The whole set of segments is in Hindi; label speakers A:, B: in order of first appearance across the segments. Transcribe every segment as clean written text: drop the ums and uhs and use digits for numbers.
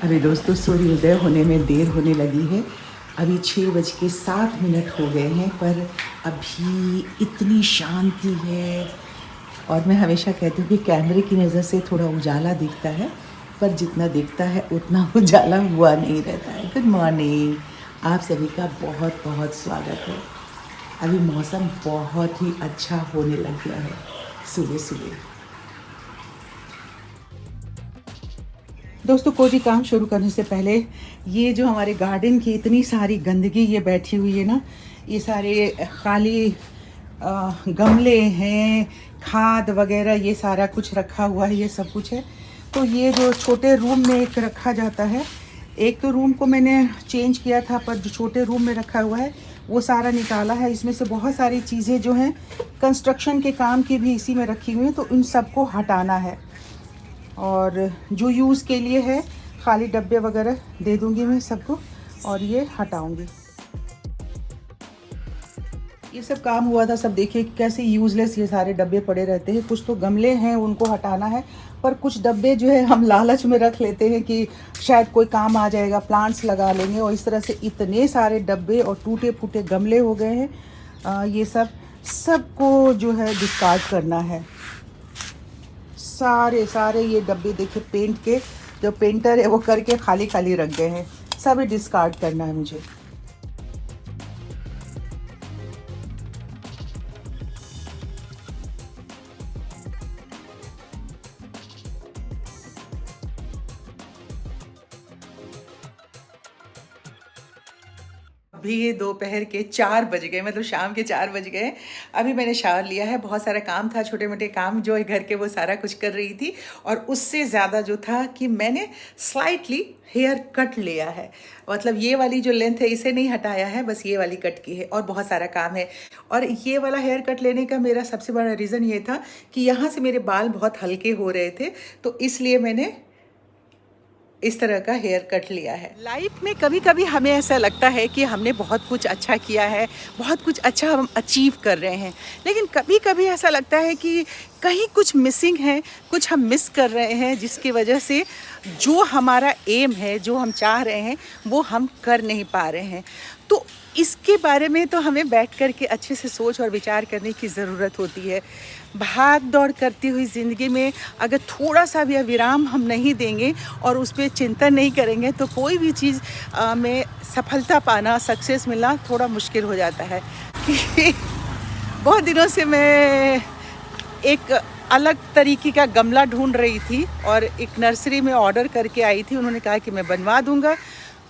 A: अभी दोस्तों सूर्योदय होने में देर होने लगी है। अभी 6:07 हो गए हैं, पर अभी इतनी शांति है। और मैं हमेशा कहती हूँ कि कैमरे की नज़र से थोड़ा उजाला दिखता है, पर जितना दिखता है उतना उजाला हुआ नहीं रहता है। गुड मॉर्निंग, आप सभी का बहुत बहुत स्वागत है। अभी मौसम बहुत ही अच्छा होने लग गया है सुबह सुबह। दोस्तों, कोई भी काम शुरू करने से पहले ये जो हमारे गार्डन की इतनी सारी गंदगी ये बैठी हुई है ना, ये सारे खाली गमले हैं, खाद वगैरह ये सारा कुछ रखा हुआ है, ये सब कुछ है। तो ये जो छोटे रूम में एक रखा जाता है, एक तो रूम को मैंने चेंज किया था, पर जो छोटे रूम में रखा हुआ है वो सारा निकाला है। इसमें से बहुत सारी चीज़ें जो हैं कंस्ट्रक्शन के काम की भी इसी में रखी हुई हैं, तो इन सबको हटाना है। और जो यूज़ के लिए है खाली डब्बे वगैरह दे दूंगी मैं सबको, और ये हटाऊंगी। ये सब काम हुआ था, सब देखिए कैसे यूज़लेस ये सारे डब्बे पड़े रहते हैं। कुछ तो गमले हैं उनको हटाना है, पर कुछ डब्बे जो है हम लालच में रख लेते हैं कि शायद कोई काम आ जाएगा, प्लांट्स लगा लेंगे, और इस तरह से इतने सारे डब्बे और टूटे फूटे गमले हो गए हैं। ये सबको जो है डिस्कार्ड करना है। सारे ये डब्बे देखिए, पेंट के जो पेंटर है वो करके खाली खाली रख गए हैं, सब डिस्कार्ड करना है मुझे। अभी ये दोपहर के 4 बज गए, मतलब शाम के 4 बज गए। अभी मैंने शावर लिया है। बहुत सारा काम था, छोटे मोटे काम जो है घर के, वो सारा कुछ कर रही थी। और उससे ज़्यादा जो था कि मैंने स्लाइटली हेयर कट लिया है, मतलब ये वाली जो लेंथ है इसे नहीं हटाया है, बस ये वाली कट की है। और बहुत सारा काम है। और ये वाला हेयर कट लेने का मेरा सबसे बड़ा रीज़न ये था कि यहाँ से मेरे बाल बहुत हल्के हो रहे थे, तो इसलिए मैंने इस तरह का हेयर कट लिया है। लाइफ में कभी कभी हमें ऐसा लगता है कि हमने बहुत कुछ अच्छा किया है, बहुत कुछ अच्छा हम अचीव कर रहे हैं, लेकिन कभी कभी ऐसा लगता है कि कहीं कुछ मिसिंग है, कुछ हम मिस कर रहे हैं, जिसकी वजह से जो हमारा एम है, जो हम चाह रहे हैं, वो हम कर नहीं पा रहे हैं। तो इसके बारे में तो हमें बैठ कर के अच्छे से सोच और विचार करने की ज़रूरत होती है। भाग दौड़ करती हुई ज़िंदगी में अगर थोड़ा सा भी विराम हम नहीं देंगे और उस पर चिंतन नहीं करेंगे, तो कोई भी चीज़ में सफलता पाना, सक्सेस मिलना थोड़ा मुश्किल हो जाता है। बहुत दिनों से मैं एक अलग तरीके का गमला ढूंढ रही थी और एक नर्सरी में ऑर्डर करके आई थी। उन्होंने कहा कि मैं बनवा दूंगा,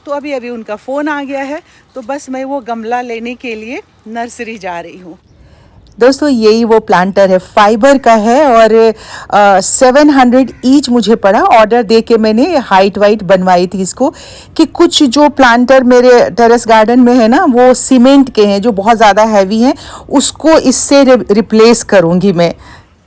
A: तो अभी उनका फ़ोन आ गया है, तो बस मैं वो गमला लेने के लिए नर्सरी जा रही हूँ। दोस्तों, यही वो प्लांटर है, फाइबर का है, और 700 ईच मुझे पड़ा। ऑर्डर दे के मैंने हाइट वाइट बनवाई थी इसको, कि कुछ जो प्लांटर मेरे टेरेस गार्डन में है ना, वो सीमेंट के हैं जो बहुत ज़्यादा हैवी हैं, उसको इससे रिप्लेस करूँगी मैं।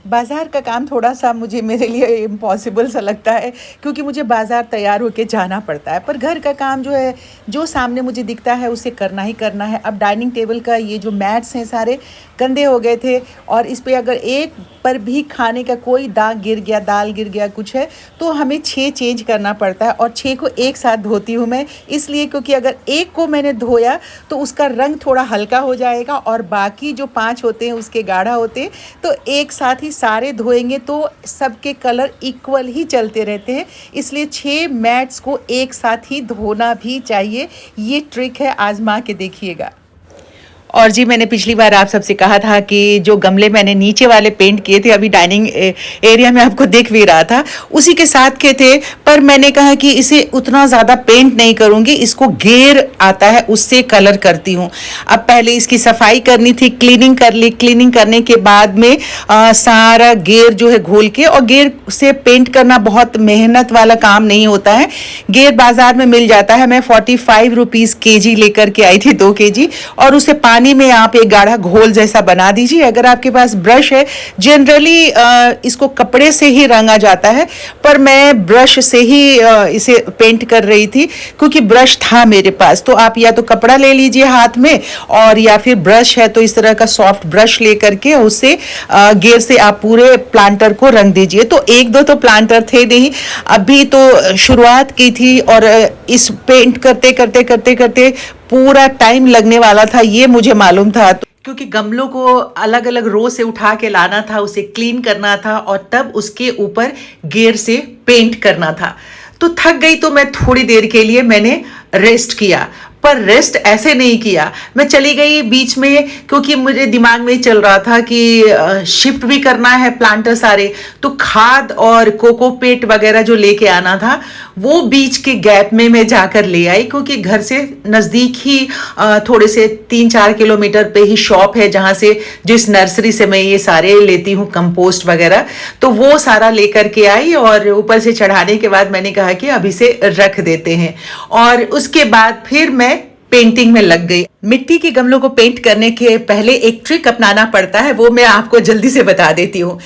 A: बाज़ार का काम थोड़ा सा मेरे लिए इम्पॉसिबल सा लगता है, क्योंकि मुझे बाज़ार तैयार होके जाना पड़ता है, पर घर का काम जो है, जो सामने मुझे दिखता है उसे करना ही करना है। अब डाइनिंग टेबल का ये जो मैट्स हैं सारे गंदे हो गए थे, और इस पे अगर एक पर भी खाने का कोई दाग गिर गया, दाल गिर गया, कुछ है, तो हमें 6 चेंज करना पड़ता है। और 6 को एक साथ धोती हूँ मैं, इसलिए क्योंकि अगर एक को मैंने धोया तो उसका रंग थोड़ा हल्का हो जाएगा, और बाकी जो 5 होते हैं उसके गाढ़ा होते हैं। तो एक साथ ही सारे धोएंगे तो सबके कलर इक्वल ही चलते रहते हैं, इसलिए 6 मैट्स को एक साथ ही धोना भी चाहिए। ये ट्रिक है, आजमा के देखिएगा। और जी, मैंने पिछली बार आप सबसे कहा था कि जो गमले मैंने नीचे वाले पेंट किए थे, अभी डाइनिंग एरिया में आपको दिख भी रहा था, उसी के साथ के थे, पर मैंने कहा कि इसे उतना ज़्यादा पेंट नहीं करूँगी, इसको गेर आता है उससे कलर करती हूँ। अब पहले इसकी सफाई करनी थी, क्लीनिंग कर ली। क्लीनिंग करने के बाद में सारा गेर जो है घोल के, और गेर से पेंट करना बहुत मेहनत वाला काम नहीं होता है। गेर बाज़ार में मिल जाता है। मैं 45 रुपीज़ kg लेकर के आई थी, 2 kg, और उसे 5 पानी में आप एक गाढ़ा घोल जैसा बना दीजिए। अगर आपके पास ब्रश है, जनरली इसको कपड़े से ही रंगा जाता है, पर मैं ब्रश से ही इसे पेंट कर रही थी क्योंकि ब्रश था मेरे पास। तो आप या तो कपड़ा ले लीजिए हाथ में, और या फिर ब्रश है तो इस तरह का सॉफ्ट ब्रश ले करके उससे गेयर से आप पूरे प्लांटर को रंग दीजिए। तो एक दो तो प्लांटर थे नहीं, अभी तो शुरुआत की थी, और इस पेंट करते करते करते करते पूरा टाइम लगने वाला था, ये मुझे मालूम था। क्योंकि गमलों को अलग अलग रो से उठा के लाना था, उसे क्लीन करना था, और तब उसके ऊपर गेयर से पेंट करना था। तो थक गई, तो मैं थोड़ी देर के लिए मैंने रेस्ट किया, पर रेस्ट ऐसे नहीं किया। मैं चली गई बीच में, क्योंकि मुझे दिमाग में चल रहा था कि शिफ्ट भी करना है प्लांटर सारे, तो खाद और कोकोपेट वगैरह जो लेके आना था वो बीच के गैप में मैं जाकर ले आई, क्योंकि घर से नज़दीक ही थोड़े से 3-4 किलोमीटर पे ही शॉप है, जहाँ से जिस नर्सरी से मैं ये सारे लेती हूँ कंपोस्ट वगैरह, तो वो सारा लेकर के आई। और ऊपर से चढ़ाने के बाद मैंने कहा कि अभी से रख देते हैं, और उसके बाद फिर मैं पेंटिंग में लग गई। मिट्टी के गमलों को पेंट करने के पहले एक ट्रिक अपनाना पड़ता है, वो मैं आपको जल्दी से बता देती हूँ।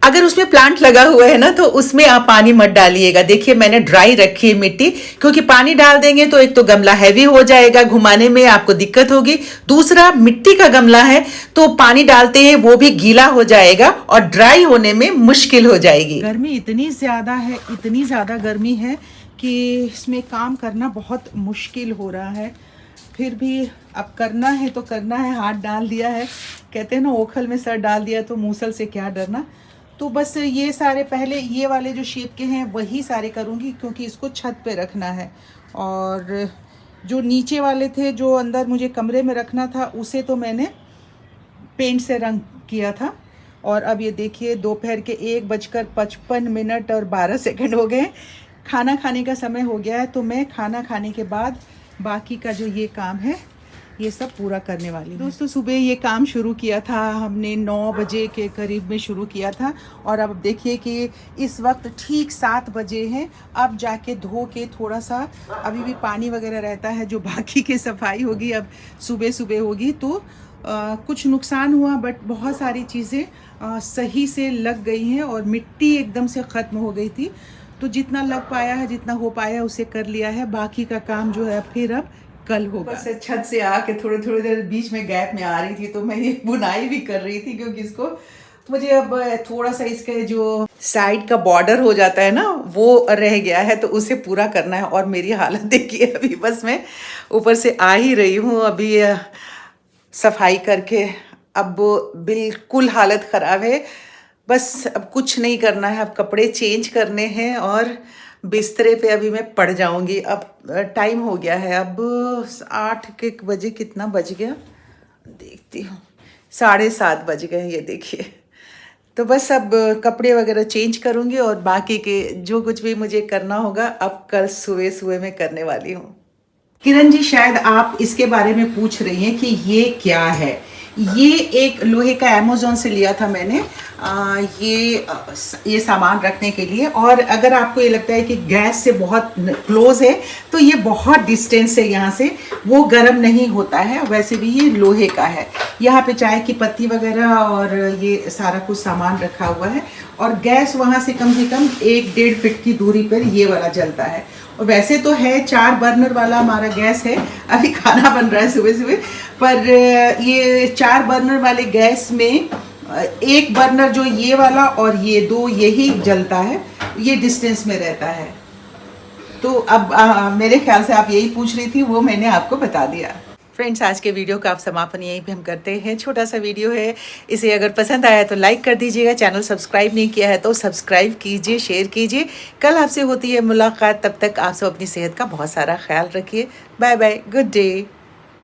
A: अगर उसमें प्लांट लगा हुआ है ना, तो उसमें आप पानी मत डालिएगा। देखिए मैंने ड्राई रखी है मिट्टी, क्योंकि पानी डाल देंगे तो एक तो गमला हैवी हो जाएगा, घुमाने में आपको दिक्कत होगी। दूसरा, मिट्टी का गमला है तो पानी डालते हैं वो भी गीला हो जाएगा और ड्राई होने में मुश्किल हो जाएगी।
B: गर्मी इतनी ज़्यादा है, इतनी ज़्यादा गर्मी है कि इसमें काम करना बहुत मुश्किल हो रहा है। फिर भी अब करना है तो करना है, हाथ डाल दिया है। कहते हैं ना, ओखल में सर डाल दिया तो मूसल से क्या डरना। तो बस ये सारे पहले ये वाले जो शेप के हैं वही सारे करूँगी, क्योंकि इसको छत पे रखना है। और जो नीचे वाले थे जो अंदर मुझे कमरे में रखना था, उसे तो मैंने पेंट से रंग किया था। और अब ये देखिए दोपहर के 1:55 और 12 सेकंड हो गए। खाना खाने का समय हो गया है, तो मैं खाना खाने के बाद बाकी का जो ये काम है ये सब पूरा करने वाली हूँ। दोस्तों, सुबह ये काम शुरू किया था हमने 9 बजे के करीब में शुरू किया था, और अब देखिए कि इस वक्त ठीक 7 बजे हैं। अब जाके धो के थोड़ा सा, अभी भी पानी वगैरह रहता है, जो बाकी की सफाई होगी अब सुबह सुबह होगी। तो कुछ नुकसान हुआ, बट बहुत सारी चीज़ें सही से लग गई हैं, और मिट्टी एकदम से ख़त्म हो गई थी। तो जितना लग पाया है, जितना हो पाया उसे कर लिया है। बाकी का काम जो है फिर अब कल होगा। बस छत से आके थोड़ी थोड़ी देर बीच में गैप में आ रही थी, तो मैं ये बुनाई भी कर रही थी, क्योंकि इसको मुझे अब थोड़ा सा इसके जो साइड का बॉर्डर हो जाता है ना, वो रह गया है, तो उसे पूरा करना है। और मेरी हालत देखिए, अभी बस मैं ऊपर से आ ही रही हूँ अभी सफाई करके। अब बिल्कुल हालत ख़राब है। बस अब कुछ नहीं करना है, अब कपड़े चेंज करने हैं और बिस्तरे पे अभी मैं पड़ जाऊंगी। अब टाइम हो गया है, अब 8 के बजे, कितना बज गया देखती हूँ, 7:30 बज गए, ये देखिए। तो बस अब कपड़े वगैरह चेंज करूँगी, और बाकी के जो कुछ भी मुझे करना होगा अब कल सुबह सुबह मैं करने वाली हूँ। किरण जी, शायद आप इसके बारे में पूछ रही हैं कि ये क्या है। ये एक लोहे का अमेज़न से लिया था मैंने, ये सामान रखने के लिए। और अगर आपको ये लगता है कि गैस से बहुत क्लोज है, तो ये बहुत डिस्टेंस है यहाँ से, वो गर्म नहीं होता है। वैसे भी ये लोहे का है। यहाँ पे चाय की पत्ती वगैरह और ये सारा कुछ सामान रखा हुआ है, और गैस वहाँ से कम 1-1.5 फीट की दूरी पर ये वाला जलता है। और वैसे तो है 4 बर्नर वाला हमारा गैस है, अभी खाना बन रहा है सुबह सुबह, पर ये 4 बर्नर वाले गैस में एक बर्नर जो ये वाला और ये 2 यही जलता है, ये डिस्टेंस में रहता है। तो अब मेरे ख्याल से आप यही पूछ रही थी, वो मैंने आपको बता दिया। फ्रेंड्स, आज के वीडियो का आप समापन यहीं पे हम करते हैं। छोटा सा वीडियो है, इसे अगर पसंद आया तो लाइक कर दीजिएगा। चैनल सब्सक्राइब नहीं किया है तो सब्सक्राइब कीजिए, शेयर कीजिए। कल आपसे होती है मुलाकात, तब तक आप सब अपनी सेहत का बहुत सारा ख्याल रखिए। Bye bye, good day.